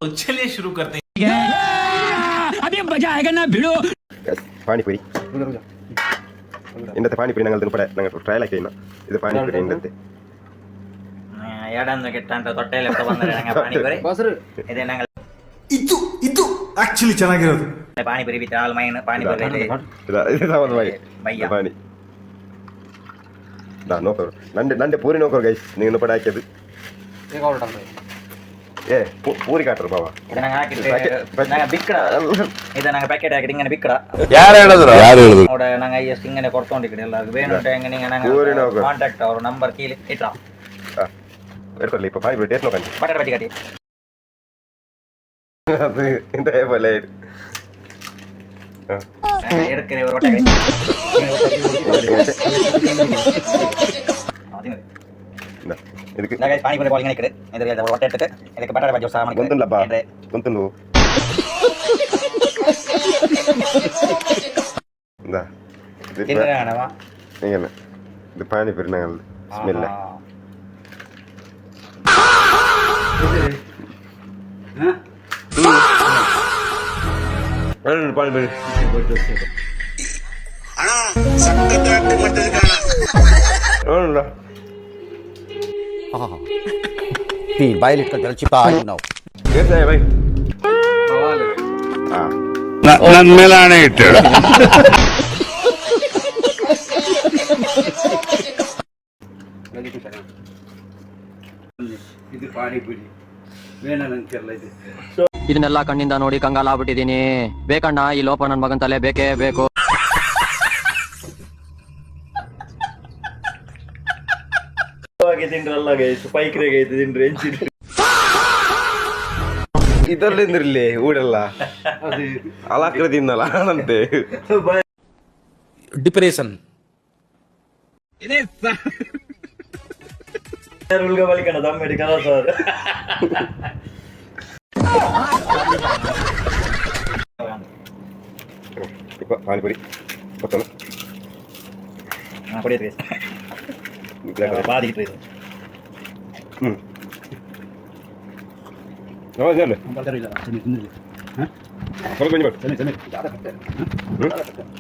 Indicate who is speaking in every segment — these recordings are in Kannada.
Speaker 1: तो चलिए शुरू करते हैं।
Speaker 2: अभी मजा आएगा ना भिड़ो
Speaker 3: ಪಾನಿಪುರಿ ಇಂದത്തെ ಪಾನಿಪುರಿ ನಂಗೆ ಟ್ರಯಲ್ ಹಾಕಿ ಇದು ಪಾನಿಪುರಿ ಇಂದತ್ತೆ
Speaker 4: ಎರಡಂದ್ರೆ ಕೆಟ್ಟ ಅಂತ ತೊಟ್ಟೆಯಲ್ಲಿ ಬಂದರೆ ನಂಗೆ ಪಾನಿಪುರಿ ಇದೆ ನಂಗೆ
Speaker 1: ಇದು ಆಕ್ಚುಲಿ ಚೆನ್ನಾಗಿರೋದು
Speaker 4: panipuri with all main panipuri
Speaker 3: ಪಾನಿ ನೋಕರು ನಂಡೆ ಪೂರಿ ನೋಕರು ಗೈಸ್ ನೀವು ಪಡ ಹಾಕಿದ್ದು ಏ ಪೂರಿ ಕಾಟ್ರು ಬಾಬಾ
Speaker 4: ಇದು ನಂಗೆ ಹಾಕಿದ್ರೆ ನಂಗೆ ಬಿಕ್ಕಡ ಇದು ನಂಗೆ ಪ್ಯಾಕೆಟ್ ಹಾಕಿದ್ರೆ ಹಿಂಗೆ ಬಿಕ್ಕಡ
Speaker 3: ಯಾರು ಹೇಳಿದ್ರು
Speaker 4: ನೋಡ ನಂಗೆ ಎಷ್ಟು ಹಿಂಗೆ ಕೊಡ್ಕೊಂಡಿದ್ದೀನಿ ಎಲ್ಲ ಬೇನುಂಟು ಹೆಂಗೆ ನಿಂಗೆ ನಂಗೆ ಕಾಂಟ್ಯಾಕ್ಟ್ ಅವ್ರ ನಂಬರ್ ಕೀಲಿ ಇಟ್ರ
Speaker 3: എടുക്കല്ലേ ഇപ്പൊ പാനി ടേസ്റ്റ് നോക്കാൻ
Speaker 4: ಬಟಾಟೆ ಬಜ್ಜಿ ಕಟ್ಟಿ
Speaker 3: അത് എന്താ പോലെ
Speaker 4: എടുക്കണേ ഒരു ಹೊಟ್ಟೆಗೆ
Speaker 3: ಇದಕ್ಕೆ
Speaker 4: ನಾಗ ಪಾನಿಪುರಿ ಬಾಲ್ ಹಿಂಗೆ ಇಕ್ಕಡೆ ಇದಕ್ಕೆ ಹೊಟ್ಟೆ ಇಟ್ಟಕ್ಕೆ ಇದಕ್ಕೆ ಬಟಾಟೆ ಬಜ್ಜಿ ಸಹ ಮಾಡಿ
Speaker 3: ಗೊಂತುಲ್ಲಪ್ಪ ಗೊಂತುಲ್ಲು എന്താ ഇങ്ങനെ ഇത് പാനിപ്പൂരി ഞങ്ങൾ സ്മെല്ല പാനിപ്പൂരി ആണല്ലോ
Speaker 5: ಬಾಯಲ್ಲಿಟ್ಕೊಂಡು ಚಿಪ್ಪ ಆಗಿ ನಾವು
Speaker 3: ಕೇಳ್ತಾಯ ಬೈ
Speaker 6: ನನ್ನ ಮೇಲೆ ಹಣೆ ಇಟ್ಟೇಳು
Speaker 1: ಇದು ಪಾನಿಪುರಿ ಬೇನಂತೆಲ್ಲ ಇದೆ
Speaker 7: ಇದನ್ನೆಲ್ಲ ಕಣ್ಣಿಂದ ನೋಡಿ ಕಂಗಾಲಾಗ್ಬಿಟ್ಟಿದೀನಿ ಬೇಕಣ್ಣ ಈ ಲೋಪ ನನ್ ಮಗನ್ ತಲೆ ಬೇಕೇ ಬೇಕು
Speaker 4: ತಿಂಡ್ರಲ್ಲ ಗೈಸ್ ಪೈಕ್ರೆಗೆ ಐತೆ ತಿಂಡ್ರಿ ಹೆಂಚಿನ
Speaker 3: ಇದರಲ್ಲಿಂದಿರ್ಲಿ ಊಡೆಲ್ಲ ಅಲಾಕ್ರ ತಿನ್ನಲ್ಲ ಅಂತೆ
Speaker 6: ಡಿಪ್ರೆಷನ್
Speaker 4: ಉಳ್ಗ ಬಲಿಕಣ ದಮ್ಮೆಡಿ ಕಲಸ
Speaker 3: ಪಾನಿಪುರಿ ಗೊತ್ತಲ್ಲ
Speaker 4: ಕೊಡಿದ್ರಿ ಬಾದಿ ಇಟ್ರಿ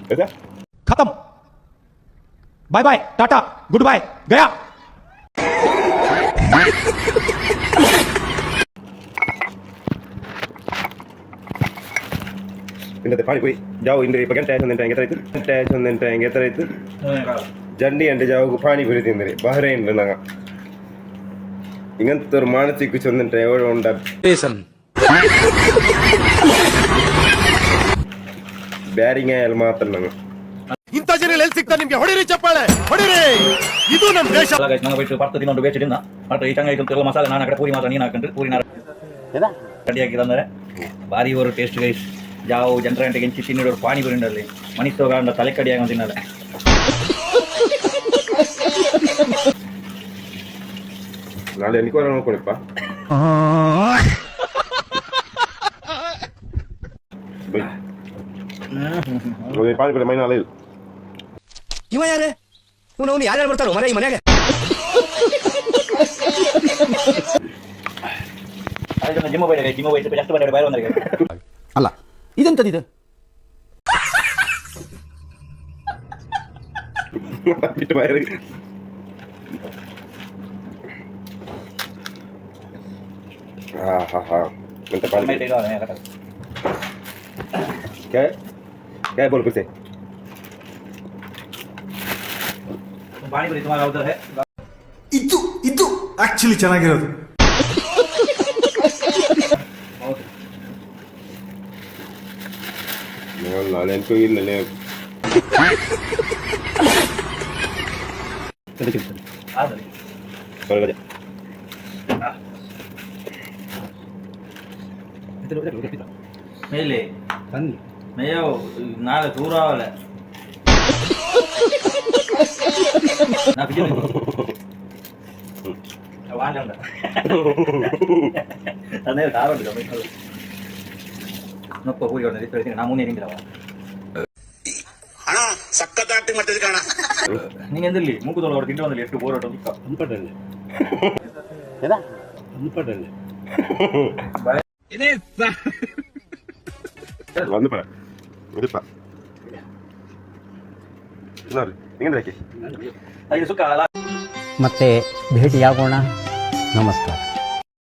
Speaker 4: ಇದು
Speaker 2: खत्म bye bye tata goodbye गया
Speaker 3: ഇന്നത്തെ പാനിപ്പൂരി ജാവു ഇന്ദ്രി ഇപ്പൊ ಗಂಟೆ ಎತ್ತರ ಇತ್ತು ಜಂಡಿ ಅಂಡೆ ಜಾವು ಪಾನಿಪುರಿ ತಿಂದ್ರಿ ಬಹರೇನ್ ನಂಗ ಇಂಗಂತ ഒരു മാനസിക ചൊന്നിട്ട് എവിടെ ഉണ്ട ಬ್ಯಾರಿಂಗ್ ಆಯಲ್ ಮಾತ್ರ ನಂಗೆ
Speaker 5: ಇಂಥ ಜನ ಎಲ್ಲಿ ಸಿಗ್ತಾ ನಿಮ್ಗೆ ಹೊಡಿರಿ ಚಪ್ಪಾಳೆ ಹೊಡಿರಿ ಇದು ನಮ್ಮ ದೇಶ
Speaker 4: ನಂಗೆ ಬಿಟ್ಟು ಪರ್ತ ತಿನ್ನೊಂದು ಬೇಚಿಡಿಂದ ಮತ್ತೆ ಈ ಚಂಗ ಐತೆ ಮಸಾಲೆ ನಾನು ಕಡೆ ಪೂರಿ ಮಾತ್ರ ನೀನು ಹಾಕೊಂಡ್ರೆ ಪೂರಿ ರೆಡಿ ಹಾಕಿದಂದ್ರೆ ಭಾರಿ ಅವರು ಟೇಸ್ಟ್ ಗೈಸ್ ಜಾವು ಜನರ ಗಂಟೆಗೆ ಹೆಂಚಿ ತಿನ್ನಿಡೋರು ಪಾನಿಪುರಿ ಉಂಡಲ್ಲಿ ಮನಿಸ್ತೋಗ ತಲೆ ಕಡಿಯಾಗ ತಿನ್ನಲ್ಲ
Speaker 3: ನಾಳೆ ಎನ್ನಿಕೋರ ನೋಡ್ಕೊಳಿಪ್ಪ ಪಾನಿಪುರಿ ಮೈ ನಾಳೆ
Speaker 5: ಇವ ಯಾರೇ ಅವನು ಯಾರ್ಯಾರು ಬರ್ತಾರೋ ಮನೆ ಈ ಮನೆಗೆ
Speaker 4: ಜಿಮ್ಮ ಬೇಡ ಜಿಮ್ಮ ವಯಸ್ಸು ಜಾಸ್ತಿ ಬೇಡ ಬೇರೆ ಒಂದರಿಗೆ
Speaker 5: ಅಲ್ಲ ಇದೆಂತದಿದೆ
Speaker 3: ಬಿಟ್ಟು ಬಾಯ್ರಿ ಎಂತ ಪಾನಿಪುರಿ क्या बोल फिर से
Speaker 4: ಪಾನಿಪುರಿ ಸುಮಾರು ಹೌದು
Speaker 1: ಇದು ಆಕ್ಚುಲಿ ಚೆನ್ನಾಗಿರೋದು
Speaker 3: ನಾಳೆ ಅಂತೂ ಇಲ್ಲಲೇ
Speaker 4: ಮೇಲೆ ಮೇಯೋ ನಾಳೆ ದೂರ ಆಗಲ್ಲ ಅದೇ ಕಾರು ನೊಪ್ಪ ಹೂರಿ ನಾ ಮುನ್ನೆ ನಿಂತಿರವ
Speaker 5: ಸಕ್ಕತ್ತಾಟಿ ಮಟ್ಟದ ಕಾಣ
Speaker 4: ನೀನು ಎಂದಲ್ಲಿ ಮೂಗುದೊಳ ಅವ್ರು ತಿಂಡಿ ಬಂದಲ್ಲಿ ಎಷ್ಟು ಬೋರಾಟ
Speaker 5: ಅನ್ಪಟ್ಟಲ್ಲಿ
Speaker 3: ಒಂದು ಪರ ಇದಪ್ಪ ನೋಡಿ ಹಿಂಗೆ
Speaker 4: ಇದು ಸುಖ
Speaker 8: ಮತ್ತೆ ಭೇಟಿಯಾಗೋಣ. ನಮಸ್ಕಾರ.